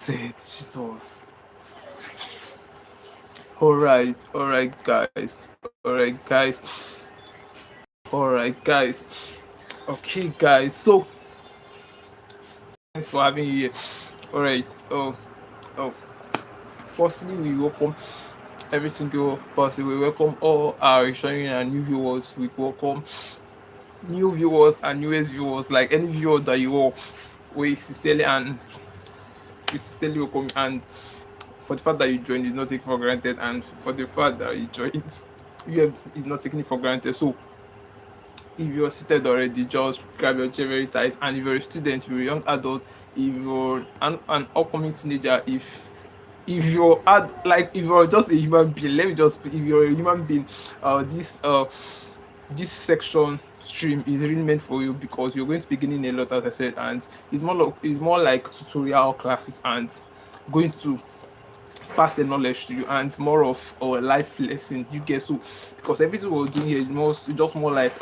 Said Jesus. All right, guys. Okay, guys. So thanks for having you here. All right. Oh. Firstly, we welcome every single person. We welcome all our returning and new viewers. We welcome new viewers and newest viewers, like any viewer that you are. We sincerely welcome, and for the fact that you joined is not taken for granted, and for the fact that you joined, you have is not taken it for granted. So if you're seated already, just grab your chair very tight. And if you're a student, if you're a young adult, if you're an upcoming teenager, if you're if you're just a human being, let me just if you're a human being, this section stream is really meant for you, because you're going to be getting a lot, as I said, and it's more like tutorial classes and going to pass the knowledge to you, and more of a life lesson you get. So because everything we're doing here is just more like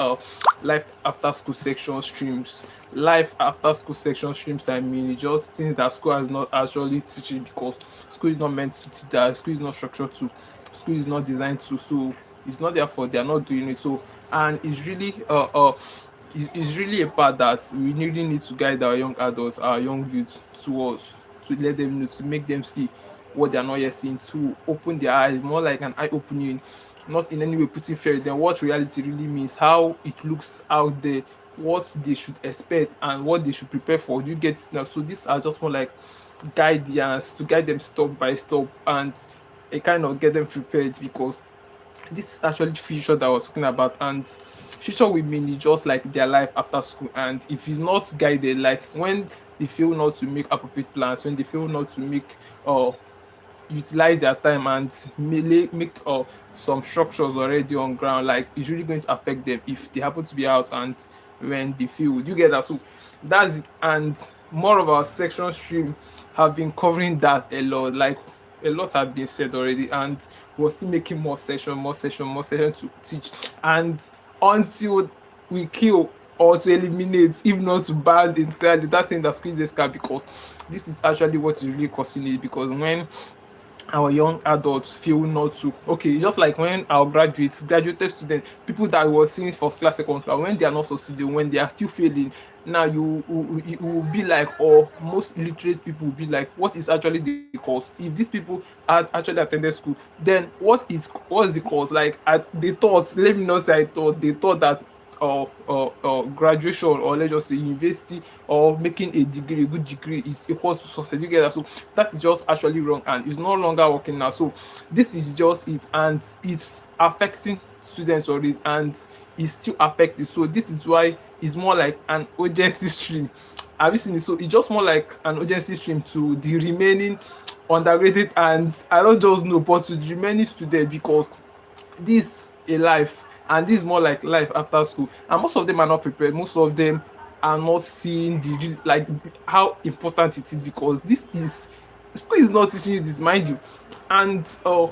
life after school section streams. Life after school section streams, I mean, it's just things that school has not actually teaching, because school is not meant to teach that, school is not structured to, school is not designed to. So it's not, therefore they are not doing it. So, and it's really a part that we really need to guide our young adults, our young youth towards, to let them know, to make them see what they are not yet seeing, to open their eyes, more like an eye opening, not in any way putting fear, then what reality really means, how it looks out there, what they should expect, and what they should prepare for. Do you get it now? So these are just more like guidance to guide them step by step, and a kind of get them prepared, because this is actually future that I was talking about. And future with me is just like their life after school. And if it's not guided, like when they feel not to make appropriate plans, when they feel not to make utilize their time and make some structures already on ground, like it's really going to affect them if they happen to be out and when they feel. Do you get that? So that's it. And more of our section stream have been covering that a lot. Like a lot have been said already, and we're still making more session to teach, and until we kill, or to eliminate, if not to ban entirely, that's saying that squeeze this car, because this is actually what is really causing it. Because when our young adults feel not to, okay, just like when our graduated students, people that were seeing first class, second class, when they are not succeeding, when they are still failing, now you will be like, or most illiterate people will be like, what is actually the cause? If these people had actually attended school, then what is the cause? Like they thought, let me not say I thought, they thought that or graduation, or let's just say university, or making a degree, a good degree, is equal to success. You get that? So that is just actually wrong, and it's no longer working now. So this is just it, and it's affecting students already, and it's still affecting. So this is why it's more like an urgency stream. Have you seen it? So it's just more like an urgency stream to the remaining undergraduate, and I don't just know, but to the remaining students, because this a life, and this is more like life after school, and most of them are not prepared. Most of them are not seeing how important it is, because this is, school is not teaching you this, mind you. And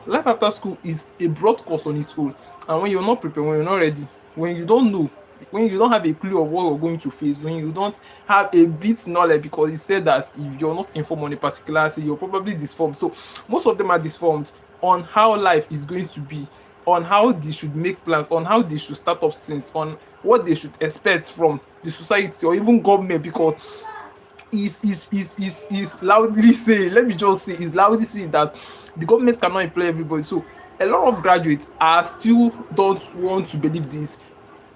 life after school is a broad course on its own, and when you're not prepared, when you're not ready, when you don't know, when you don't have a clue of what you're going to face, when you don't have a bit knowledge, because it said that if you're not informed on a particular thing, you're probably disformed. So most of them are disformed on how life is going to be, on how they should make plans, on how they should start up things, on what they should expect from the society or even government, because is loudly saying, let me just say, is loudly saying that the government cannot employ everybody. So a lot of graduates are still don't want to believe this.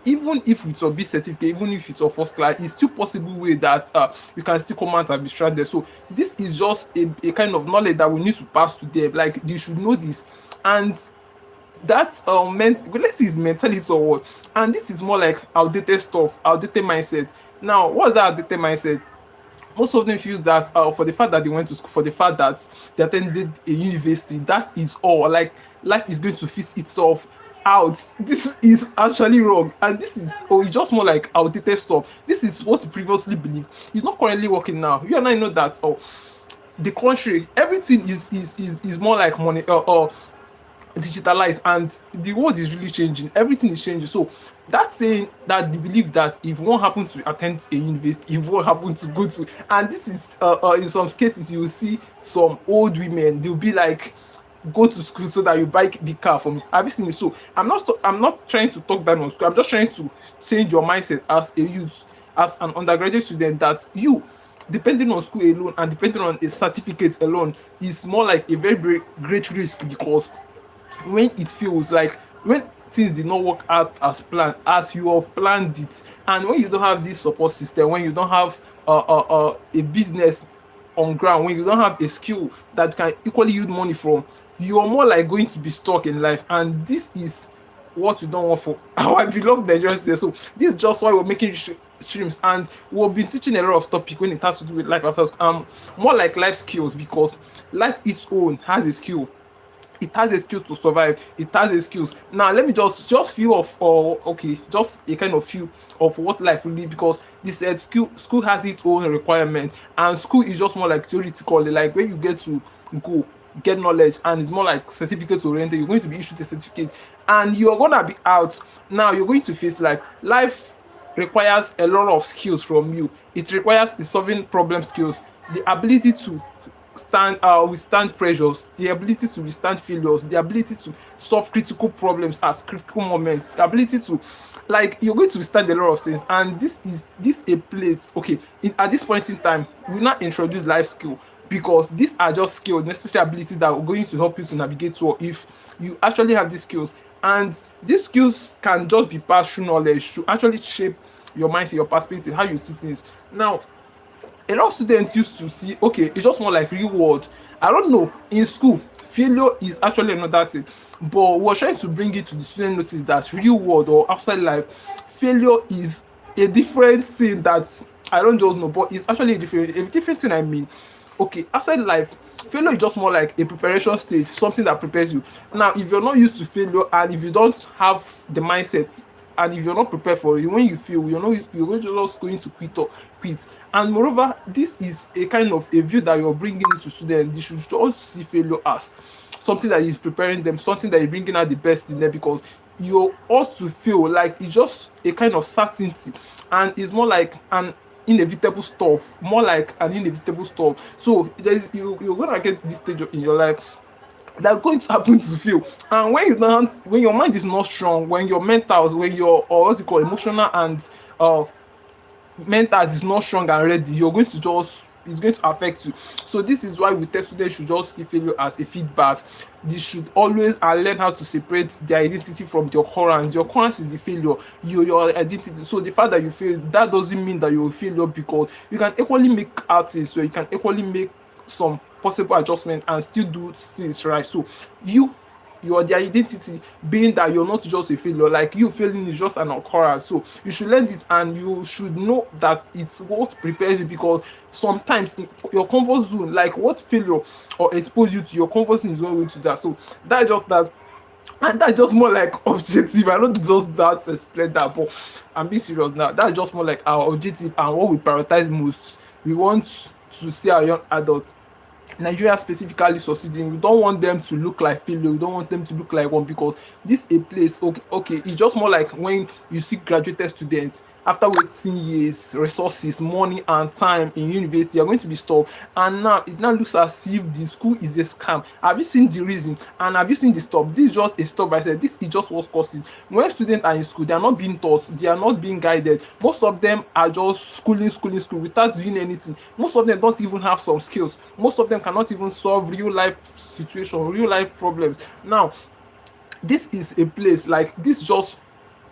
Even if it's a B certificate, even if it's a first class, it's still possible way that you can still come out and be stranded. So this is just a kind of knowledge that we need to pass to them. Like they should know this. And that let's see, is mentality or what. And this is more like outdated stuff, outdated mindset. Now what's that outdated mindset? Most of them feel that for the fact that they went to school, for the fact that they attended a university, that is all. Like life is going to fit itself out. This is actually wrong, and this is, oh, it's just more like outdated stuff. This is what you previously believed. It's not currently working now. You and I know that. The country, everything is more like money. digitalized and the world is really changing, everything is changing. So that saying, that the belief that if one happen to attend a university, if one happen to go to, and this is in some cases you will see some old women, they'll be like, go to school so that you buy the car from, have you seen it? So I'm not trying to talk down on school, I'm just trying to change your mindset as a youth, as an undergraduate student, that you, depending on school alone and depending on a certificate alone, is more like a very, very great risk. Because when it feels like, when things did not work out as planned, as you have planned it, and when you don't have this support system, when you don't have a business on ground, when you don't have a skill that can equally yield money from, you are more like going to be stuck in life. And this is what you don't want for our beloved Nigerian students. So this is just why we're making streams, and we've been teaching a lot of topic when it has to do with life after school, more like life skills, because life its own has a skill, it has a skills to survive, it has a skills. Now let me just feel of, or okay, just a kind of feel of what life really, because this school has its own requirement, and school is just more like theoretical, like where you get to go get knowledge, and it's more like certificate oriented. You're going to be issued a certificate and you're gonna be out. Now you're going to face life requires a lot of skills from you. It requires the solving problem skills, the ability to withstand pressures, the ability to withstand failures, the ability to solve critical problems as critical moments, the ability to, like, you're going to withstand a lot of things. And this a place, okay, at this point in time we not introduce life skill, because these are just skills, necessary abilities that are going to help you to navigate well if you actually have these skills. And these skills can just be passed through knowledge to actually shape your mindset, your perspective, how you see things. Now a lot of students used to see, okay, it's just more like real world. I don't know, in school failure is actually another thing, but we're trying to bring it to the student notice that real world or outside life, failure is a different thing. That I don't just know, but it's actually a different thing. I mean, okay, outside life, failure is just more like a preparation stage, something that prepares you. Now if you're not used to failure, and if you don't have the mindset, and if you're not prepared for it, when you fail, you're just going to quit. And moreover, this is a kind of a view that you're bringing to students. They should just see failure as something that is preparing them, something that is bringing out the best in them, because you ought to feel like it's just a kind of certainty, and it's more like an inevitable stuff, more like an inevitable stuff. So you're gonna get this stage in your life that are going to happen to you. And when you don't, when your mind is not strong, when your mentals, when your, or what's it called, emotional and mentals is not strong and ready, you're going to just, it's going to affect you. So this is why we tell students should just see failure as a feedback. They should always learn how to separate their identity from their occurrence. Your occurrence is the failure, your identity. So the fact that you fail, that doesn't mean that you're a failure, because you can equally make artists, so you can equally make some possible adjustment and still do things right. So your the identity being that you're not just a failure, like you failing is just an occurrence. So you should learn this, and you should know that it's what prepares you, because sometimes in your comfort zone, like what failure or expose you to your comfort zone is not going to that. So that's just that. And that's just more like objective. I don't just that explain that, but I'm being serious now. That's just more like our objective and what we prioritize most. We want to see our young adult Nigeria specifically succeeding. We don't want them to look like failure. We don't want them to look like one, because this a place, okay, it's just more like when you see graduated students after waiting years, resources, money and time in university are going to be stopped, and now it now looks as if the school is a scam. Have you seen the reason, and have you seen the stop? This is just a stop by said. This is just what's causing. When students are in school, they are not being taught, they are not being guided. Most of them are just schooling without doing anything. Most of them don't even have some skills. Most of them cannot even solve real life situation, real life problems. Now this is a place, like this just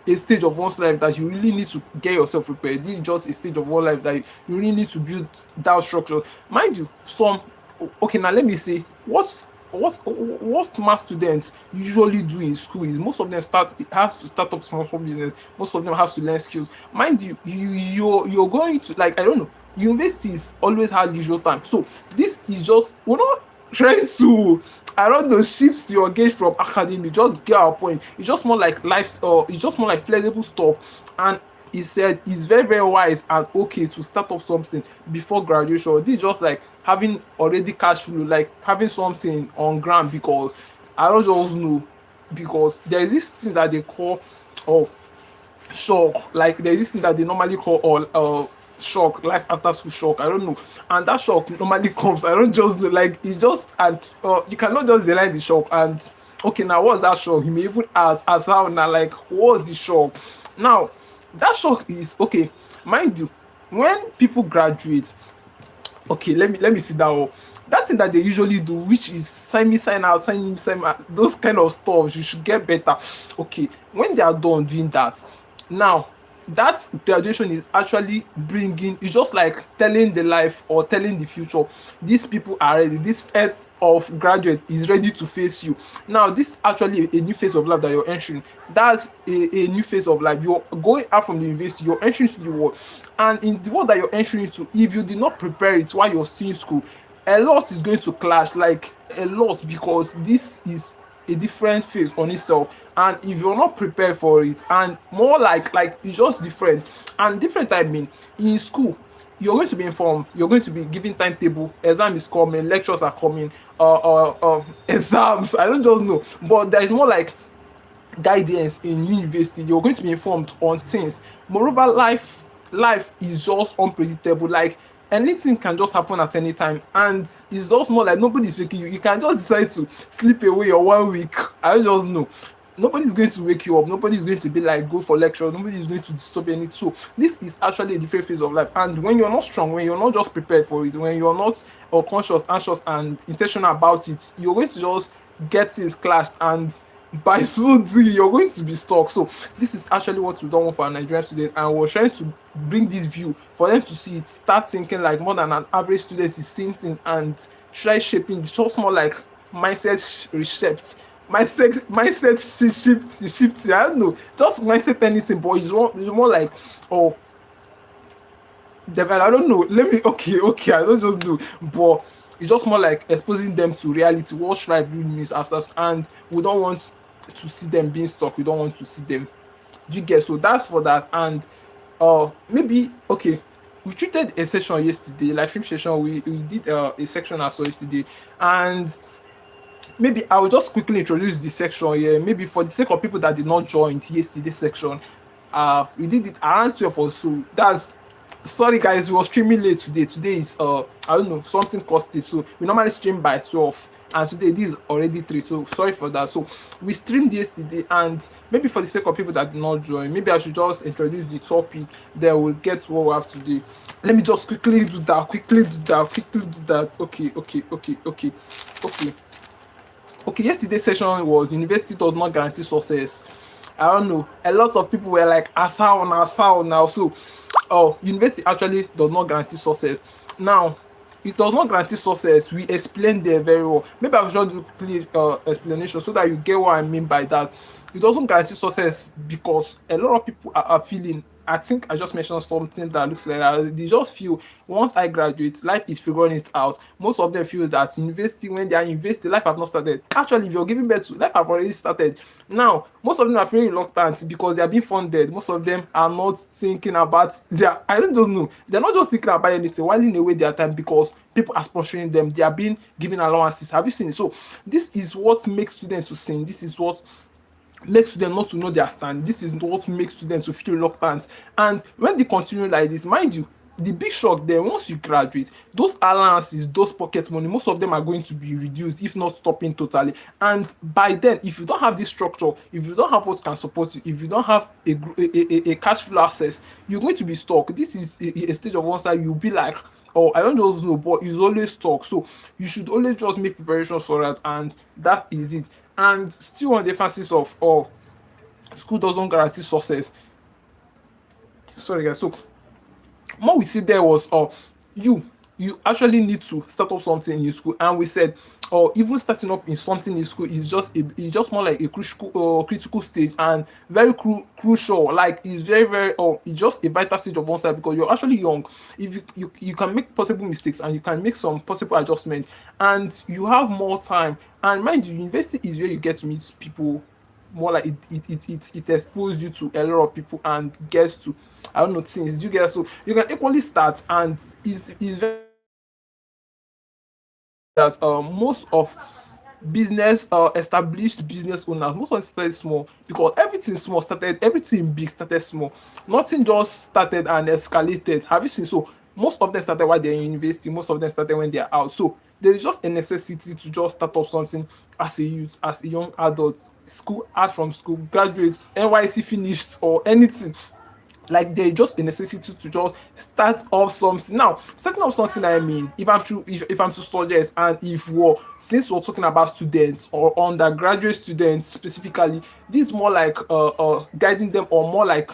a stage of one's life that you really need to get yourself prepared. This is just a stage of one life that you really need to build down structure. Mind you, some, okay, now let me say what mass students usually do in school is most of them has to start up small business. Most of them has to learn skills. Mind you, you're going to, like, I don't know, universities always have leisure time. So this is just, we're not trying to, I don't know, shift your gauge from academy, just get our point. It's just more like life, or it's just more like flexible stuff. And he said it's very, very wise and okay to start up something before graduation. This is just like having already cash flow, like having something on ground, because I don't just know, because there is this thing that they call, oh, shock. Like there's this thing that they normally call all shock, life after school shock. I don't know, and that shock normally comes. I don't just know, like it just, and you cannot just deny the shock. And okay, now what's that shock? You may even ask how now, like what's the shock? Now that shock is okay. Mind you, when people graduate, okay, let me sit down. That thing that they usually do, which is sign me, sign out, sign me, sign out, those kind of stuff, you should get better. Okay, when they are done doing that, now that graduation is actually bringing, it's just like telling the life or telling the future, these people are ready, this earth of graduate is ready to face you. Now this actually a new phase of life that you're entering. That's a new phase of life. You're going out from the university, you're entering into the world, and in the world that you're entering into, if you did not prepare it while you're still in school, a lot is going to clash, like a lot, because this is a different phase on itself. And if you're not prepared for it, and more like it's just different. And different, I mean, in school you're going to be informed, you're going to be given timetable, exam is coming, lectures are coming, exams, I don't just know, but there is more like guidance. In university you're going to be informed on things. Moreover, life is just unpredictable. Like anything can just happen at any time, and it's just more like nobody's waking you. You can just decide to sleep away your 1 week. I don't just know, nobody's going to wake you up, nobody's going to be like go for lecture, nobody's going to disturb you anything. So this is actually a different phase of life, and when you're not strong, when you're not just prepared for it, when you're not conscious, anxious and intentional about it, you're going to just get things clashed, and by so doing you're going to be stuck. So this is actually what we don't want for our Nigerian students, and we're trying to bring this view for them to see it, start thinking like more than an average student is seeing things, and try shaping. It's just more like mindset reshaped, shift. I don't know, just mindset anything, but it's more like, oh, I don't know. Let me, okay. I don't just do, but it's just more like exposing them to reality, what life really means after. And we don't want to see them being stuck. We don't want to see them. Do you get? So that's for that. And maybe okay. We treated a session yesterday, live stream session. We did a section as well yesterday, and maybe I will just quickly introduce the section here. Maybe for the sake of people that did not join yesterday's section, we did it around 12 or so. That's, sorry guys, we were streaming late today. Today is I don't know, something costed. So we normally stream by 12, and today this is already 3. So sorry for that. So we streamed yesterday, and maybe for the sake of people that did not join, maybe I should just introduce the topic, then we'll get to what we have today. Let me just quickly do that. Okay, yesterday's session was university does not guarantee success. I don't know. A lot of people were like, as how now. So, university actually does not guarantee success. Now, it does not guarantee success. We explained there very well. Maybe I should do clear explanation so that you get what I mean by that. It doesn't guarantee success because a lot of people are feeling. I think I just mentioned something that looks like that. They just feel once I graduate, life is figuring it out. Most of them feel that university, when they are in university, life have not started. Actually, if you're giving birth to, life have already started. Now, most of them are feeling reluctant because they are being funded. Most of them are not thinking about their, I don't just know. They're not just thinking about anything, whiling away their time because people are sponsoring them. They are being given allowances. Have you seen it? So this is what makes students to sing. This is what makes students not to know their stand. This is what makes students to feel reluctant. And when they continue like this, mind you, the big shock then, once you graduate, those allowances, those pocket money, most of them are going to be reduced, if not stopping totally. And by then, if you don't have this structure, if you don't have what can support you, if you don't have a cash flow access, you're going to be stuck. This is a stage of one side, you'll be like, oh, I don't just know, but it's always stuck. So you should always just make preparations for that, and that is it. And still on the emphasis of school doesn't guarantee success. Sorry guys. So what we see there was you actually need to start up something in your school, and we said even starting up in something in school is just it's just more like a critical stage, and very crucial. Like it's very it's just a vital stage of one side because you're actually young. If you can make possible mistakes, and you can make some possible adjustments, and you have more time. And mind you, university is where you get to meet people more. Like it exposes you to a lot of people and gets to, I don't know, things you get. So you can equally start, and is very that most of business established business owners, most of them started small because everything big started small. Nothing just started and escalated. Have you seen? So most of them started while they're in university, most of them started when they're out. So there's just a necessity to just start up something as a youth, as a young adult, school, out from school, graduates, NYC finished, or anything. Like there's just a necessity to just start up something. Now starting up something, I mean, if I'm to suggest, and if we're since we're talking about students or undergraduate students specifically, this is more like guiding them, or more like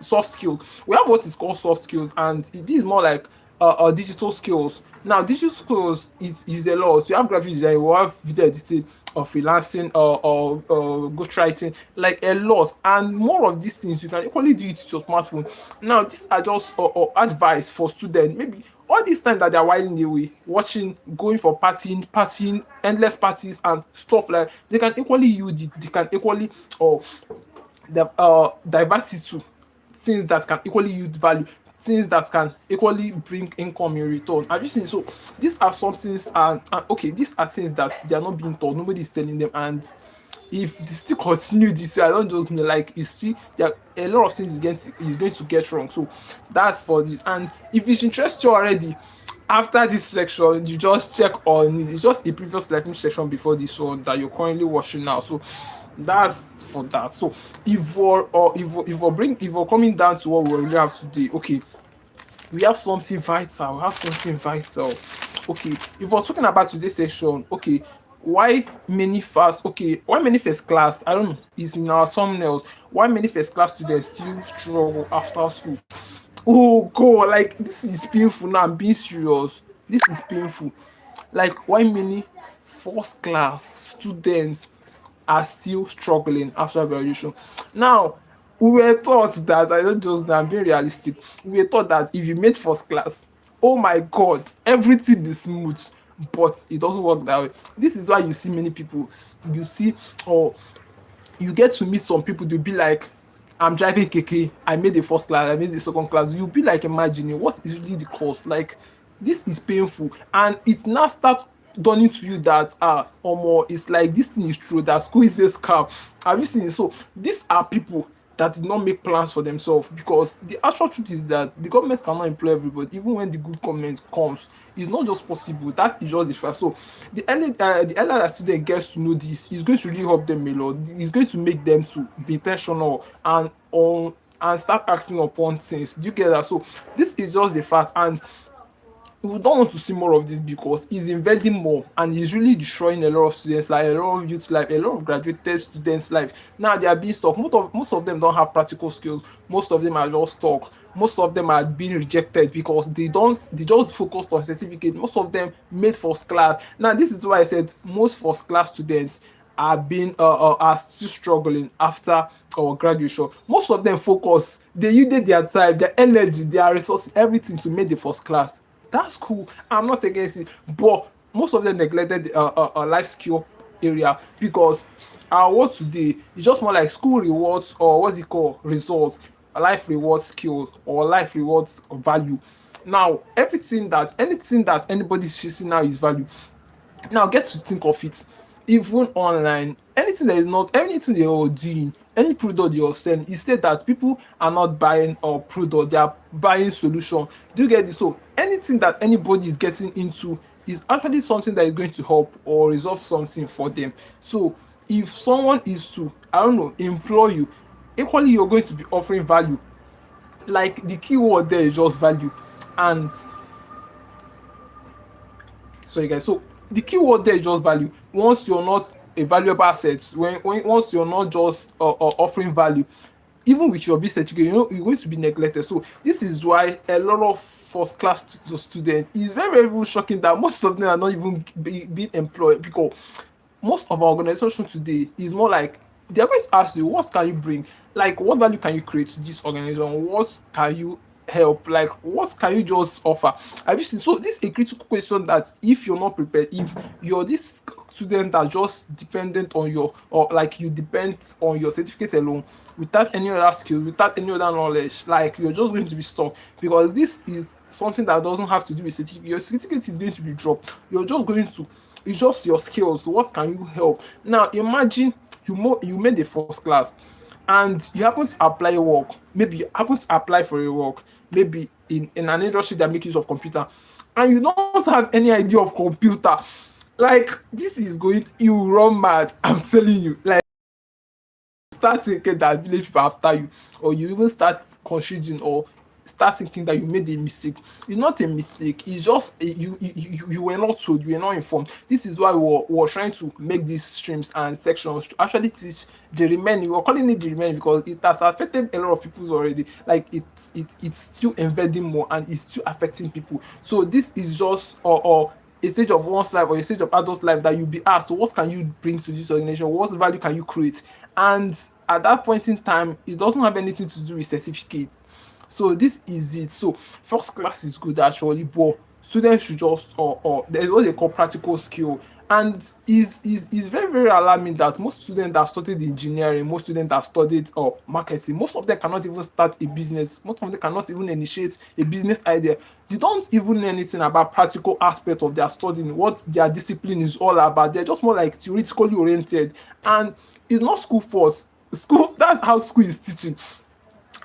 soft skills. We have what is called soft skills, and this is more like digital skills. Now digital skills is a lot. So you have graphic design, you have video editing, or freelancing, or ghostwriting, like a lot. And more of these things you can equally do it with your smartphone. Now these are just advice for students. Maybe all this time that they're whiling away, watching, going for partying, endless parties and stuff, like they can equally use it. They can equally divert it to things that can equally yield value, things that can equally bring income in return. Have you seen? So these are some things, and okay, these are things that they are not being taught, nobody is telling them. And if they still continue this way, I don't just know, like you see there are a lot of things is going to get wrong. So that's for this. And if it interests you already, after this section you just check on it. It's just a previous learning section before this one that you're currently watching now. So that's for that. So if we're coming down to what we really have today, okay, we have something vital. We have something vital. Okay, if we're talking about today's session, okay, why many first class, I don't know, is in our thumbnails, why many first class students still struggle after school. Oh god, like this is painful. Now I'm being serious, this is painful. Like why many first class students are still struggling after graduation. Now, we were taught that, I don't just know, I'm being realistic. We were taught that if you made first class, oh my god, everything is smooth. But it doesn't work that way. This is why you see many people, you see, or you get to meet some people, they'll be like, I'm driving keke, I made the first class, I made the second class. You'll be like imagining what is really the cost. Like this is painful, and it now starts dawning to you that omo, it's like this thing is true, that school is a scam. Have you seen it? So these are people that did not make plans for themselves, because the actual truth is that the government cannot employ everybody. Even when the good government comes, it's not just possible. That is just the fact. So the earlier that student gets to know this, is going to really help them a lot. It's going to make them to be intentional and on and start acting upon things. Do you get that? So this is just the fact. And we don't want to see more of this, because he's inventing more and he's really destroying a lot of students' life, a lot of youth life, a lot of graduated students' life. Now they are being stuck. Most of them don't have practical skills. Most of them are just stuck. Most of them are being rejected because they just focused on certificate. Most of them made first class. Now this is why I said most first class students are still struggling after our graduation. Most of them focus, they used their time, their energy, their resources, everything to make the first class. That's cool. I'm not against it, but most of them neglected the life skill area, because our work today is just more like school rewards, or what's it called, results, life rewards skills, or life rewards value. Now anything that anybody's chasing now is value. Now get to think of it, even online, anything you're doing, any product you're selling, instead that people are not buying a product, they are buying solution. Do you get this? So anything that anybody is getting into is actually something that is going to help or resolve something for them. So if someone is to, I don't know, employ you, equally you're going to be offering value. Like the key word there is just value. And sorry guys, so the key word there is just value. Once you're not a valuable asset, when once you're not just offering value, even with your business certificate, you're going to be neglected. So this is why a lot of first class students, is very very shocking that most of them are not even being employed, because most of our organization today is more like they're going to ask you, what can you bring, like what value can you create to this organization, what can you help, like what can you just offer. Have you seen? So this is a critical question that if you're not prepared, if you're this student that just dependent on your, or like you depend on your certificate alone, without any other skill, without any other knowledge, like you're just going to be stuck, because this is something that doesn't have to do with certificate. Your certificate is going to be dropped. You're just going to It's just your skills. What can you help? Now imagine you made the first class and you happen to apply work. Maybe you happen to apply for a work, maybe in an industry that makes use of computer, and you don't have any idea of computer. Like this is going you run mad. I'm telling you. Like start thinking that village people after you, or you even start considering or start thinking that you made a mistake. It's not a mistake, it's just you were not told, you were not informed. This is why we're trying to make these streams and sections to actually teach the remaining. We're calling it the remaining because it has affected a lot of people already. Like it's still embedding more and it's still affecting people. So this is just or a stage of one's life or a stage of adult life that you'll be asked, so what can you bring to this organization? What value can you create? And at that point in time, it doesn't have anything to do with certificates. So this is it. So first class is good actually, but students should just or there's what they call practical skill. And is very very alarming that most students that studied engineering, most students that studied marketing, most of them cannot even start a business. Most of them cannot even initiate a business idea. They don't even know anything about practical aspect of their studying, what their discipline is all about. They're just more like theoretically oriented, and it's not school fault. School, that's how school is teaching.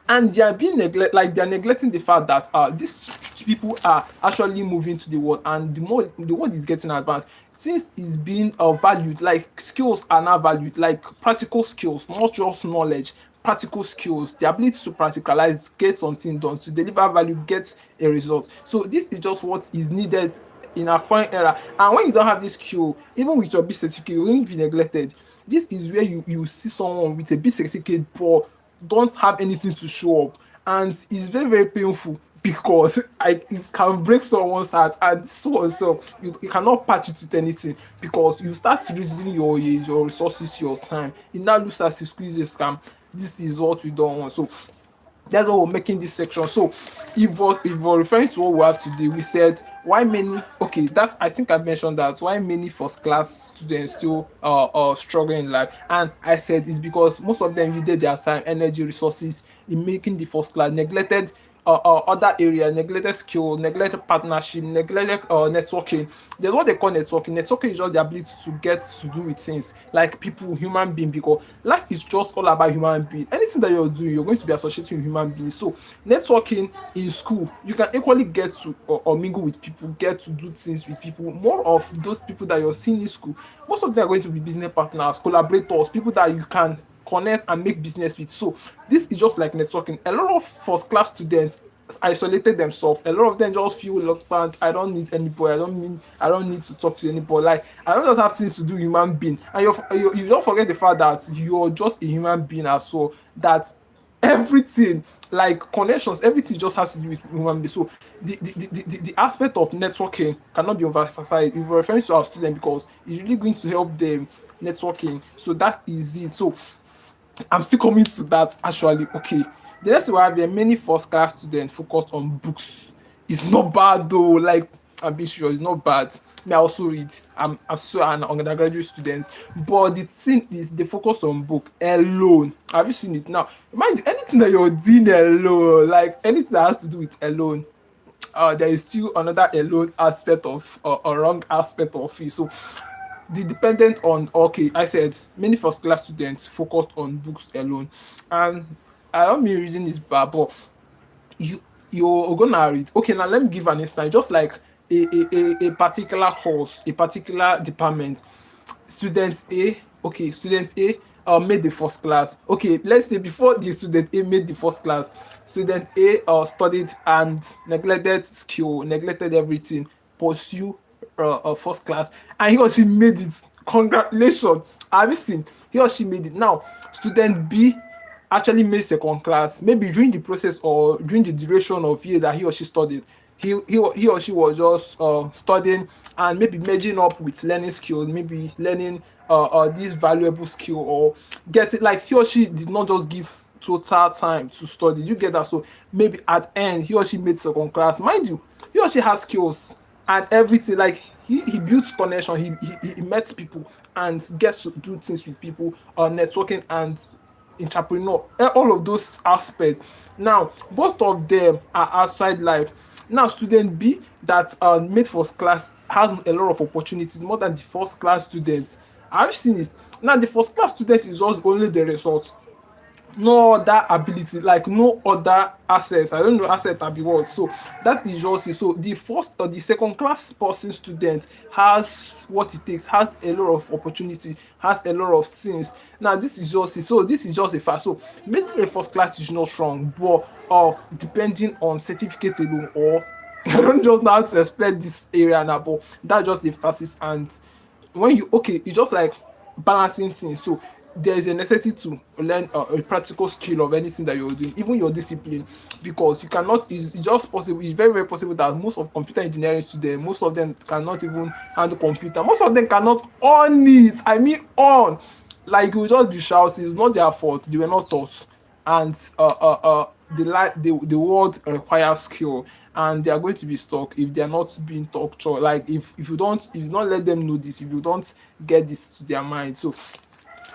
And they are being they're neglecting the fact that these people are actually moving to the world, and the more the world is getting advanced, things is being valued. Like skills are now valued, like practical skills, not just knowledge. Practical skills, the ability to practicalize, get something done, to deliver value, get a result. So this is just what is needed in our current era. And when you don't have this skill, even with your B certificate, you're going to be neglected. This is where you see someone with a B certificate but don't have anything to show up, and it's very very painful because it can break someone's heart. And so you cannot patch it with anything because you start using your age, your resources, your time. It now looks as a squeeze a scam. This is what we don't want. So that's why we're making this section. So if we're referring to what we have today, we said why many, okay, that I think I mentioned that why many first class students still are struggling in life. And I said it's because most of them used their time, energy, resources in making the first class, neglected other area, neglected skill, neglected partnership, neglected networking. There's what they call networking. Networking is just the ability to get to do with things like people, human being, because life is just all about human being. Anything that you're doing, you're going to be associating with human beings. So networking in school, you can equally get to or mingle with people, get to do things with people. More of those people that you're seeing in school, most of them are going to be business partners, collaborators, people that you can connect and make business with. So this is just like networking. A lot of first class students isolated themselves. A lot of them just feel reluctant. I don't need anybody. I don't need to talk to anybody. Like I don't just have things to do with human being. And you don't forget the fact that you're just a human being as well. That everything like connections, everything just has to do with human being. So the aspect of networking cannot be overemphasized if we're referring to our students because it's really going to help them networking. So that is it. So I'm still coming to that actually. Okay. The next one, have many first class students focused on books. It's not bad though. Like I'm being sure it's not bad. Me, I also read. I'm still an undergraduate student. But the thing is they focus on book alone. Have you seen it? Now, mind you, anything that you're doing alone, like anything that has to do with alone, there is still another alone aspect of a wrong aspect of it. So the dependent on, okay, I said many first class students focused on books alone. And I don't mean reading is bad, but you you're gonna read. Okay, now let me give an instance. Just like a particular course, a particular department, student A, okay, student A made the first class. Okay, let's say before the student A made the first class, student A studied and neglected skill, neglected everything, pursue first class, and he or she made it. Congratulations. Have you seen? He or she made it. Now, student B actually made second class, maybe during the process or during the duration of year that he or she studied. He or she was just studying and maybe merging up with learning skills, maybe learning this valuable skill or get it. Like he or she did not just give total time to study. You get that? So maybe at end he or she made second class. Mind you, he or she has skills and everything. Like he builds connection. He met people and gets to do things with people, networking and entrepreneur, all of those aspects. Now, most of them are outside life. Now student B that made first class has a lot of opportunities more than the first class student. Have you seen it? Now the first class student is just only the result, no other ability, like no other access. I don't know asset abi what. So that is just it. So the first or the second class person student has what it takes, has a lot of opportunity, has a lot of things. Now this is just it. So this is just a fact. So maybe a first class is not strong, but depending on certificate alone, or I don't just know how to explain this area now, but that's just the facts. And when you, okay, it's just like balancing things. So there is a necessity to learn a practical skill of anything that you're doing, even your discipline, because you cannot, it's just possible, it's very very possible that most of computer engineering students, most of them cannot even handle computer, most of them cannot on it, I mean on, like you just be shouting, it's not their fault, they were not taught. And the world requires skill, and they are going to be stuck if they are not being taught. Like if you don't, if you don't let them know this, if you don't get this to their mind. So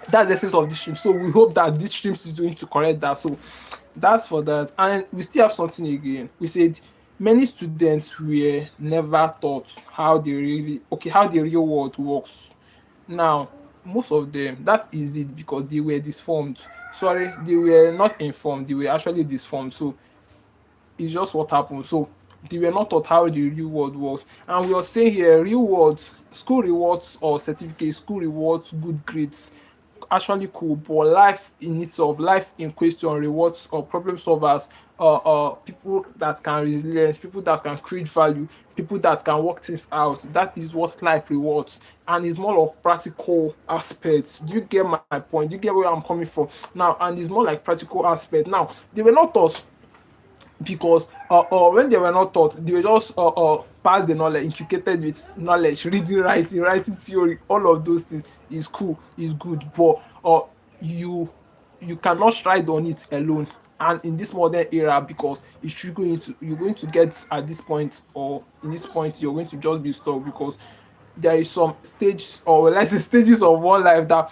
that's the essence of this stream. So we hope that this stream is going to correct that. So that's for that. And we still have something again. We said many students were never taught how the really, okay, how the real world works. Now, most of them, that is it, because they were disformed. Sorry, they were not informed, they were actually disformed. So it's just what happened. So they were not taught how the real world works. And we are saying here, real world, school rewards or certificates, school rewards good grades, actually cool, but life in itself, life in question rewards or problem solvers, people that can resilience, people that can create value, people that can work things out. That is what life rewards, and it's more of practical aspects. Do you get my point? Do you get where I'm coming from now? And it's more like practical aspect. Now they were not taught, because when they were not taught, they were just passed the knowledge, inculcated with knowledge, reading, writing theory, all of those things is cool, is good, but you you cannot ride on it alone. And in this modern era, because if you're going to get at this point, or in this point you're going to just be stuck, because there is some stage, or like the stages of one life that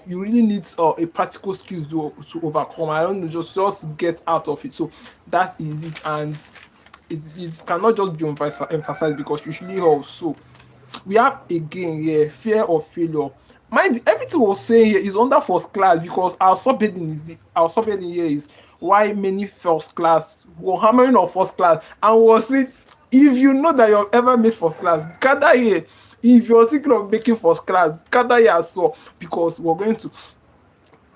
you really need a practical skills to overcome. I don't know, just get out of it. So that is it. And it cannot just be emphasized, because usually helps. So we have again here fear of failure. Mind, everything we're saying here is under first class, because our subheading here is why many first class were hammering on first class, and was saying, if you know that you've ever made first class, gather here. If you're thinking of making first class, gather here as well, because we're going to,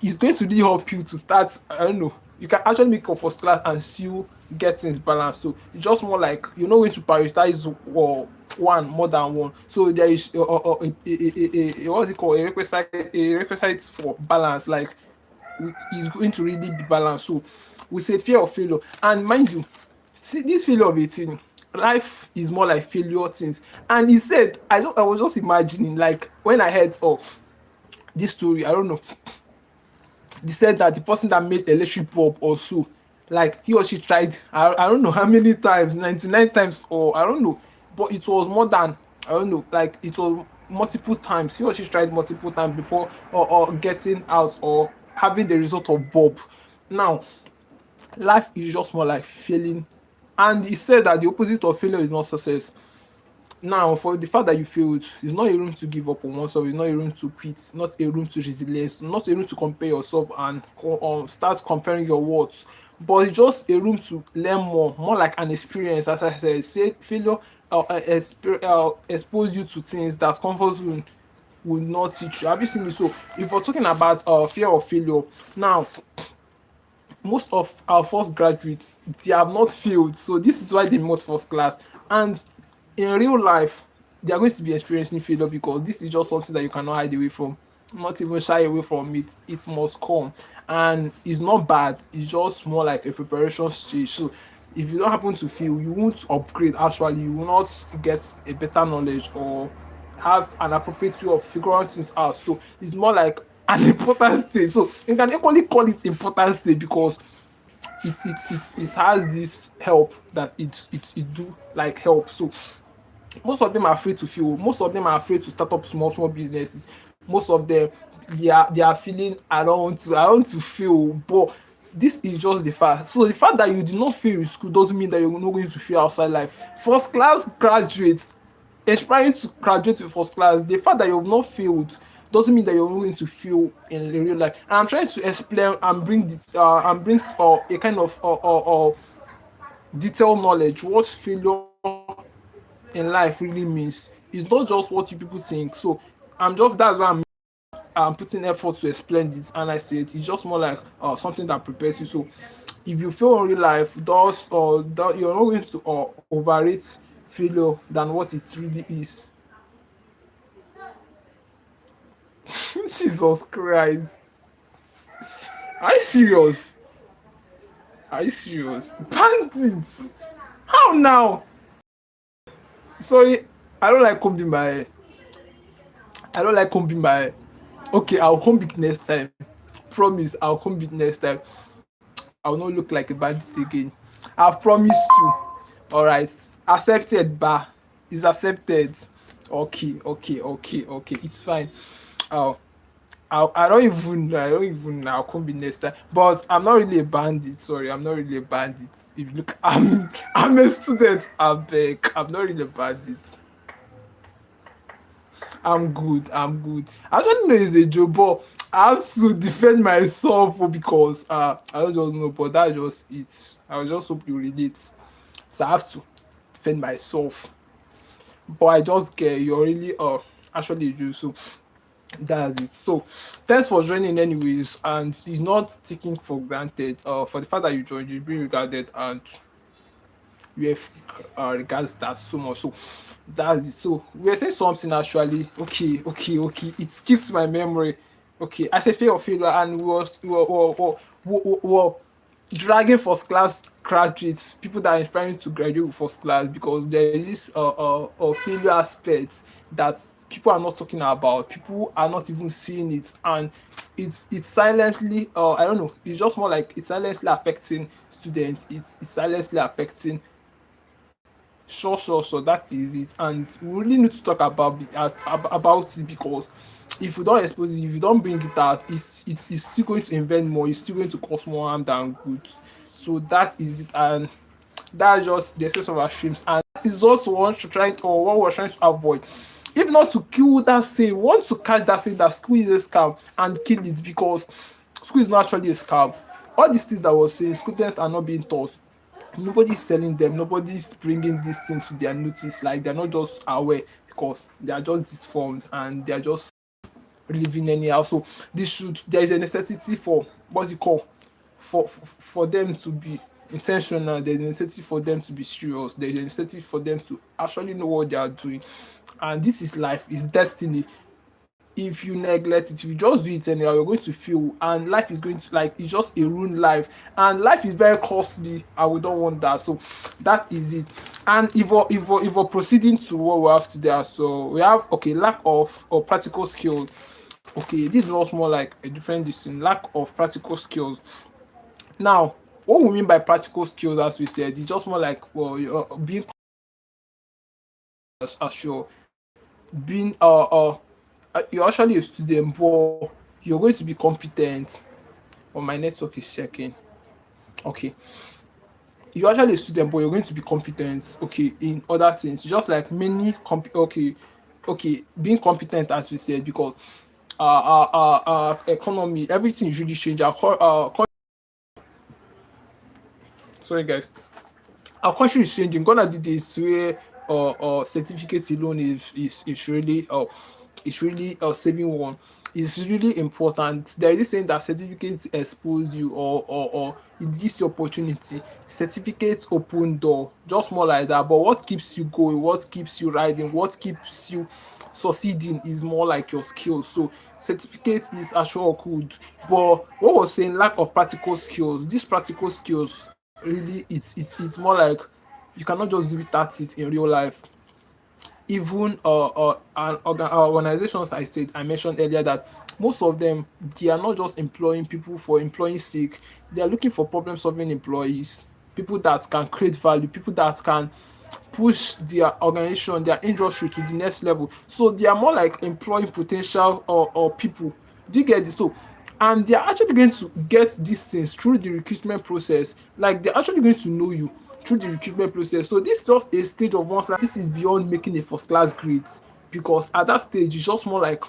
it's going to really help you to start. I don't know. You can actually make your first class and still get things balanced. So it's just more like you're not going to prioritize one more than one. So there is what's it called, a requisite for balance. Like is going to really be balanced. So we said fear of failure, and mind you, see this failure of 18, life is more like failure things. And he said, I was just imagining, like when I heard this story, I don't know, they said that the person that made electric bulb or so, like he or she tried, I don't know how many times, 99 times, or I don't know, but it was more than, I don't know, like it was multiple times. He or she tried multiple times before or getting out or having the result of bulb. Now life is just more like failing. And he said that the opposite of failure is not success. Now, for the fact that you failed, it's not a room to give up on oneself, it's not a room to quit, not a room to resilience, not a room to compare yourself and start comparing your words, but it's just a room to learn more like an experience. As I said, say failure expose you to things that comfort zone will not teach you. Have you seen it? So if we're talking about fear of failure, now most of our first graduates, they have not failed, so this is why they made first class. And in real life they are going to be experiencing failure, because this is just something that you cannot hide away from, not even shy away from it. It must come, and it's not bad, it's just more like a preparation stage. So if you don't happen to fail, you won't upgrade. Actually, you will not get a better knowledge or have an appropriate way of figuring things out. So it's more like an important stage. So you can equally call it important stage, because it has this help that it do like help. So most of them are afraid to fail, most of them are afraid to start up small businesses. Most of them, they are feeling, I don't want to fail, but This is just the fact. So the fact that you did not fail in school doesn't mean that you're not going to fail outside life. First class graduates, aspiring to graduate with first class, the fact that you've not failed doesn't mean that you're not going to fail in the real life. And I'm trying to explain and bring this and bring a kind of detailed knowledge what failure in life really means. It's not just what you people think. So that's why I'm putting effort to explain this, and I said it's just more like something that prepares you. So if you fail in real life, thus that you're not going to overrate failure than what it really is. Jesus Christ, are you serious? Are you serious? Bandits? How now? Sorry, I don't like combing my hair. I don't like combing my hair. Okay, I'll comb it next time. Promise, I'll comb it next time. I'll not look like a bandit again. I've promised you. Alright. Accepted, ba. It's accepted. Okay, okay, okay, okay. It's fine. I'll, I don't even, I'll come be next time. But I'm not really a bandit. Sorry, I'm not really a bandit. If you look, I'm a student. I beg. I'm not really a bandit. I'm good. I'm good. I don't know it's a joke, but I have to defend myself because I don't just know, but that just it. I just hope you relate. So I have to defend myself. But I just get you're really actually you, so that's it. So thanks for joining anyways, and it's not taken for granted for the fact that you joined, you be regarded, and you have regards that so much. So that's it. So we were saying something actually. Okay, okay, okay. It skips my memory. Okay, I said fear of failure, and we were dragging first class graduates, people that are inspiring to graduate with first class, because there is this failure aspect that people are not talking about. People are not even seeing it, and it's silently. I don't know. It's just more like it's silently affecting students. It's silently affecting. Sure, sure, sure. That is it, and we really need to talk about it, because if you don't expose it, if you don't bring it out, it's still going to invent more. It's still going to cause more harm than good. So that is it, and that's just the essence of our streams, and that is also what we're trying to avoid. If not to kill that thing, we want to catch that thing that school is a scam and kill it, because school is not actually a scam. All these things that I was saying, students are not being taught. Nobody's telling them, nobody's bringing this thing to their notice. Like they're not just aware, because they are just disformed and they are just living anyhow. So there is a necessity for what's it called, for them to be intentional. There's a necessity for them to be serious. There's a necessity for them to actually know what they are doing. And this is life, it's destiny. If you neglect it, if you just do it anyhow, you're going to feel, and life is going to, like, it's just a ruined life, and life is very costly, and we don't want that. So that is it. And if we're proceeding to what we have today, so we have, okay, lack of practical skills. Okay, this is also more like a different distinct lack of practical skills. Now, what we mean by practical skills, as we said, is just more like, well, you're being as you're being you're actually a student, but you're going to be competent. Oh, my network is checking. Okay, you're actually a student, but you're going to be competent. Okay, in other things, just like okay, okay, being competent, as we said, because economy, everything is really changing. Sorry, guys. Our country is changing. Gone are the days where certificate alone is really it's really saving one. It's really important. There is this saying that certificates expose you, or it gives you opportunity. Certificates open door, just more like that. But what keeps you going, what keeps you riding, what keeps you succeeding is more like your skills. So certificate is actual good. But what was saying, lack of practical skills. These practical skills really, it's more like you cannot just do it at it in real life. Even organizations, I mentioned earlier that most of them, they are not just employing people for employing sake. They are looking for problem solving employees, people that can create value, people that can push their organization, their industry to the next level. So they are more like employing potential or people. Do you get this? So and they're actually going to get these things through the recruitment process. Like they're actually going to know you through the recruitment process. So this is just a stage of one's life. This is beyond making a first class grade, because at that stage it's just more like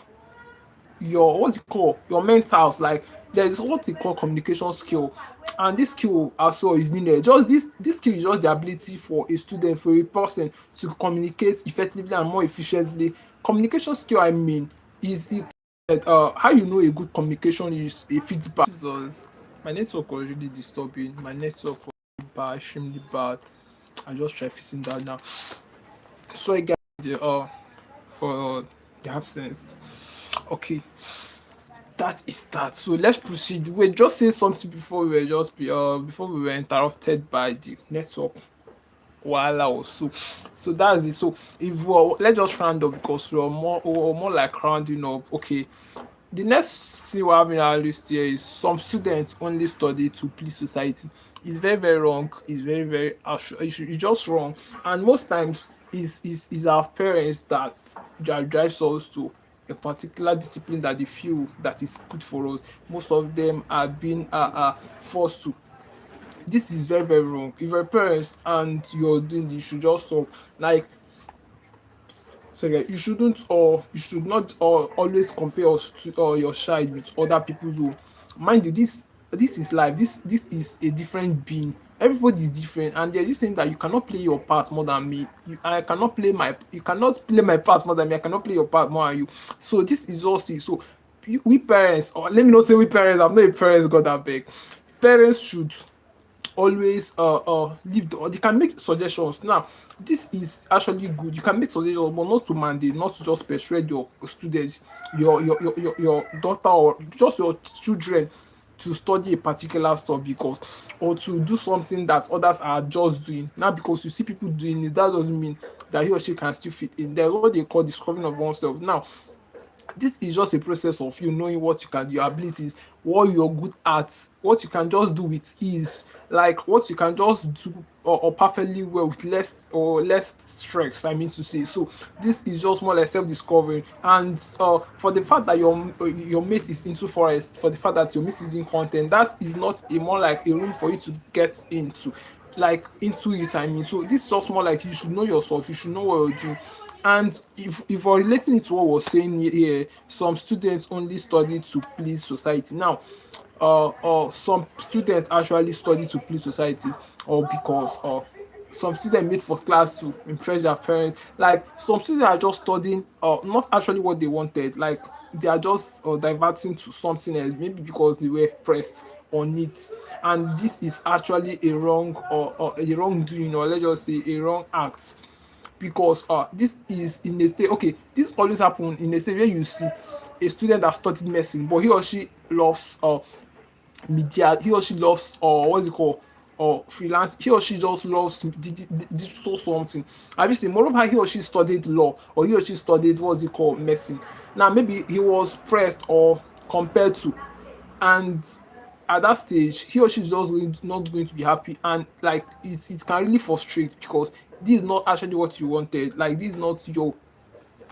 your, what's it called, your mentals. Like there's what they call communication skill, and this skill as well is needed. Just this skill is just the ability for a student, for a person to communicate effectively and more efficiently. Communication skill, I mean, is it how you know a good communication is a feedback. Jesus, my network was really disturbing. My network was really bad, extremely bad. I just try fixing that now. Sorry guys, for the absence. Okay, that is that. So let's proceed. Wait, just say something before we were before we were interrupted by the network. Voila also. So that's it. So if let's just round up, because we're more like rounding up. Okay. The next thing we have in our list here is some students only study to please society. It's very, very wrong. It's very, very it's just wrong. And most times is our parents that drives us to a particular discipline that they feel that is good for us. Most of them are being forced to. This is very, very wrong. If you're parents and you're doing this, you should just stop. Like, so yeah, you shouldn't, or you should not always compare us to your child with other people's own. Mind you, this is life. This is a different being. Everybody is different, and there's this saying that you cannot play your part more than me. You cannot play my part more than me. I cannot play your part more than you. So this is also so. We parents, or let me not say we parents. I'm not a parents. God, I beg. Parents should always leave the, or they can make suggestions. Now this is actually good. You can make suggestions, but not to mandate, not to just persuade your students, your daughter, or just your children to study a particular stuff, because, or to do something that others are just doing. Now because you see people doing it, that doesn't mean that he or she can still fit in. There's what they call discovering of oneself. Now this is just a process of you knowing what you can, your abilities, what you're good at, what you can just do with ease, like what you can just do or perfectly well with less stress. I mean to say. So this is just more like self-discovery, and for the fact that your mate is into forest, for the fact that your mate is using content, that is not a more like a room for you to get into, like into it. I mean, so this is just more like you should know yourself, you should know what you're doing. And if we're relating it to what we're saying here, some students only study to please society. Now some students actually study to please society, or because some students made first class to impress their parents. Like some students are just studying not actually what they wanted. Like they are just diverting to something else, maybe because they were pressed on it. And this is actually a wrong, or a wrongdoing, or let's just say a wrong act, because this is in a state. Okay, this always happen in a state where you see a student that studied medicine, but he or she loves media, he or she loves what's it called, or freelance, he or she just loves digital something. Have you seen, moreover, he or she studied law, or he or she studied what's it called, medicine. Now maybe he was pressed or compared to, and at that stage he or she is just not going to be happy, and like it can really frustrate, because this is not actually what you wanted. Like this is not your,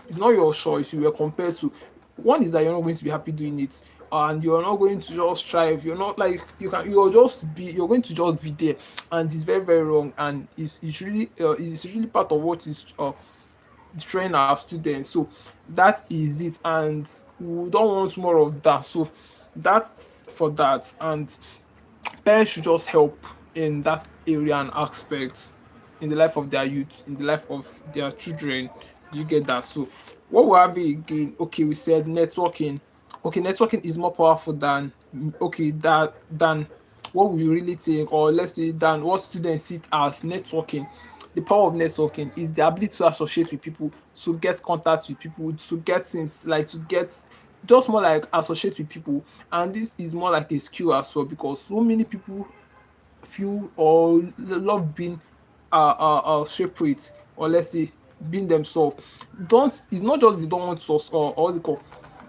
it's not your choice. You were compared to. One is that you're not going to be happy doing it, and you're not going to just strive. You're not like you're going to just be there, and it's very, very wrong, and it's really part of what is train our students. So that is it, and we don't want more of that. So that's for that. And parents should just help in that area and aspect, in the life of their youth, in the life of their children. You get that? So what we have again, okay, we said networking. Okay, networking is more powerful than, okay, that than what we really think, or let's say than what students see it as networking. The power of networking is the ability to associate with people, to get contact with people, to get things, like to get, just more like associate with people. And this is more like a skill as well, because so many people feel or love being separate, or let's say being themselves. Don't, it's not just they don't want to or what's it called,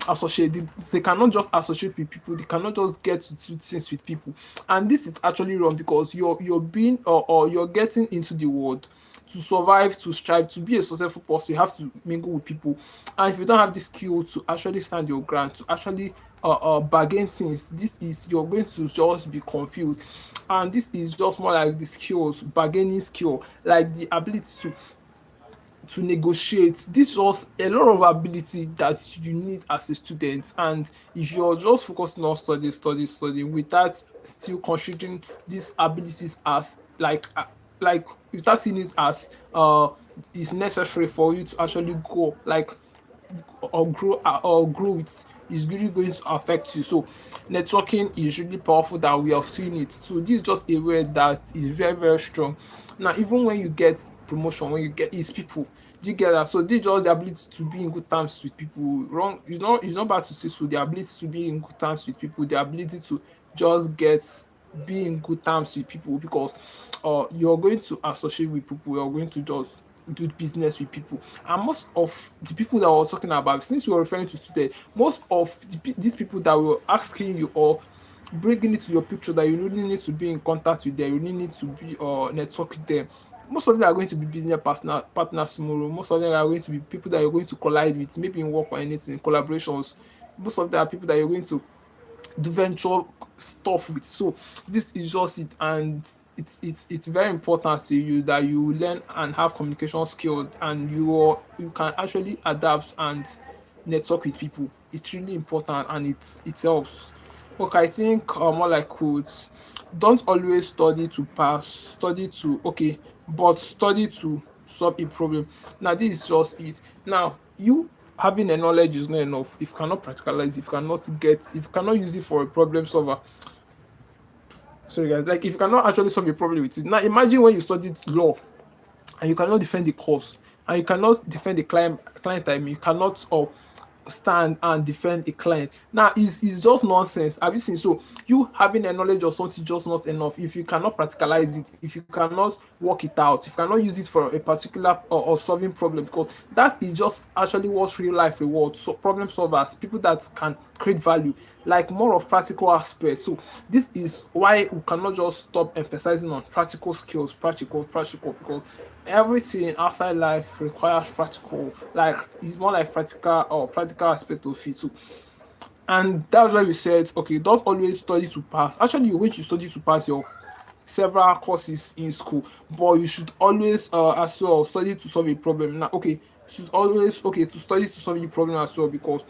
associate. They cannot just associate with people, they cannot just get to do things with people. And this is actually wrong, because you're being, or you're getting into the world, to survive, to strive, to be a successful person, you have to mingle with people. And if you don't have the skill to actually stand your ground, to actually bargain things, this is you're going to just be confused. And this is just more like the skills, bargaining skill, like the ability to negotiate. This was a lot of ability that you need as a student. And if you're just focusing on study without still considering these abilities as like without seeing it as is necessary for you to actually go like or grow it, is really going to affect you. So networking is really powerful that we have seen it. So this is just a word that is very, very strong. Now, even when you get promotion, when you get is people, do you get that? So this is just the ability to be in good terms with people. Wrong, it's not bad to say so. The ability to be in good terms with people, the ability to just be in good terms with people, because you're going to associate with people, you're going to just do business with people. And most of the people that I was talking about, since we were referring to students, most of these people that were asking you or bringing it to your picture that you really need to be in contact with them, you really need to be network with them. Most of them are going to be business partners tomorrow. Most of them are going to be people that you're going to collide with, maybe in work or anything, collaborations. Most of them are people that you're going to do venture stuff with. So this is just it, and it's very important to you that you learn and have communication skills, and you can actually adapt and network with people. It's really important, and it helps. Okay, I think more like quotes. Don't always study to pass, study to okay, but study to solve a problem. Now this is just it. Now you having a knowledge is not enough if you cannot practicalize, if you cannot use it for a problem solver. Sorry guys, like if you cannot actually solve a problem with it. Now imagine when you studied law and you cannot defend the cause, and you cannot defend the client, I mean, you cannot stand and defend a client. Now it's just nonsense. Have you seen? So you having a knowledge of something just not enough if you cannot practicalize it, if you cannot work it out, if you cannot use it for a particular or solving problem, because that is just actually what real life rewards. So problem solvers, people that can create value, like more of practical aspects. So this is why we cannot just stop emphasizing on practical skills, practical, because everything outside life requires practical, like it's more like practical aspect of it. So and that's why we said okay, don't always study to pass. Actually you're going to study to pass your several courses in school, but you should always as well study to solve a problem. Now okay, you should always okay to study to solve a problem as well, because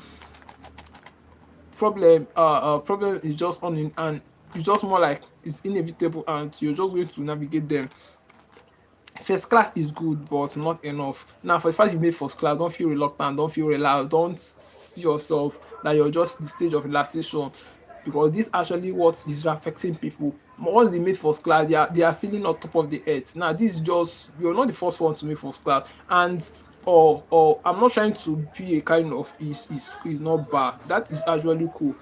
problem is just on in, and it's just more like it's inevitable, and you're just going to navigate them. First class is good but not enough. Now for the fact you made first class, don't feel reluctant, don't feel relaxed, don't see yourself that you're just the stage of relaxation, because this actually what is affecting people. Once they made first class, they are feeling on top of the earth. Now this is just, you're not the first one to make first class. And or I'm not trying to be a kind of is not bad, that is actually cool.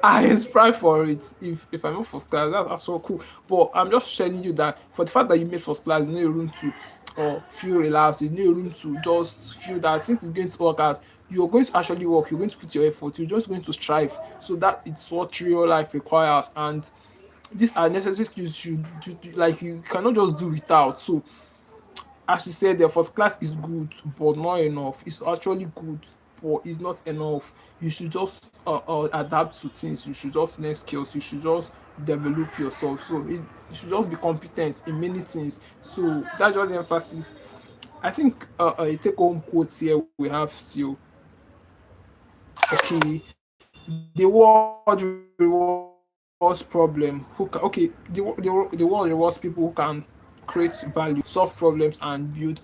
I inspire for it. If I'm not first class, that's so cool. But I'm just telling you that for the fact that you made first class, you need room to feel relaxed. You need room to just feel that since it's going to work out, you're going to actually work. You're going to put your effort. You're just going to strive. So that it's what real life requires. And these are necessary skills like you cannot just do without. So as you said, the first class is good but not enough. It's actually good but it's not enough. You should just adapt to things, you should just learn skills, you should just develop yourself. So you should just be competent in many things. So that's just the emphasis. I think a take home quote here we have still. Okay, the world rewards problem who can, okay, the world rewards people who can create value, solve problems, and build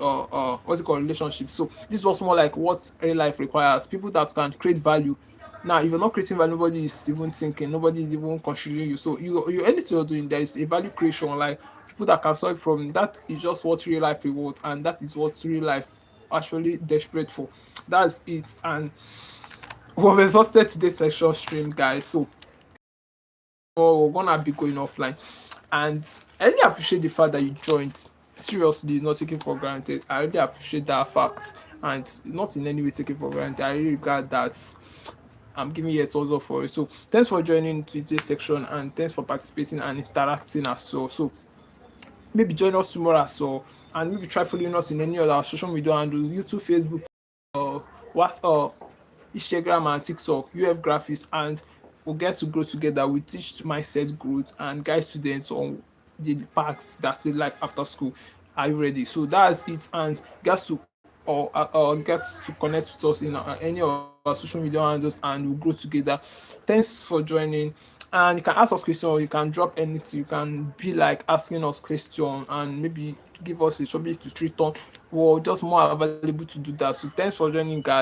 what's it called, relationships. So this was more like what real life requires, people that can create value. Now if you're not creating value, nobody is even thinking, nobody is even considering you. So you anything you're doing, there is a value creation, like people that can solve from that is just what real life rewards, and that is what real life actually desperate for. That's it. And we've exhausted today's session stream, guys. So we're gonna be going offline. And I really appreciate the fact that you joined. Seriously, not taken for granted. I really appreciate that fact, and not in any way taken for granted. I really regard that. I'm giving you a thumbs up for it. So thanks for joining today's section, and thanks for participating and interacting as well. So maybe join us tomorrow as well, and maybe try following us in any other social media handles, YouTube, Facebook, WhatsApp, Instagram, and TikTok, UF Graphics, and we'll get to grow together. We teach mindset growth and guide students on the paths that's in life after school. Are you ready? So that's it, and get to get to connect with us in any of our social media handles, and we'll grow together. Thanks for joining. And you can ask us questions, you can drop anything, you can be like asking us questions, and maybe give us a subject to treat on. We're just more available to do that. So thanks for joining, guys.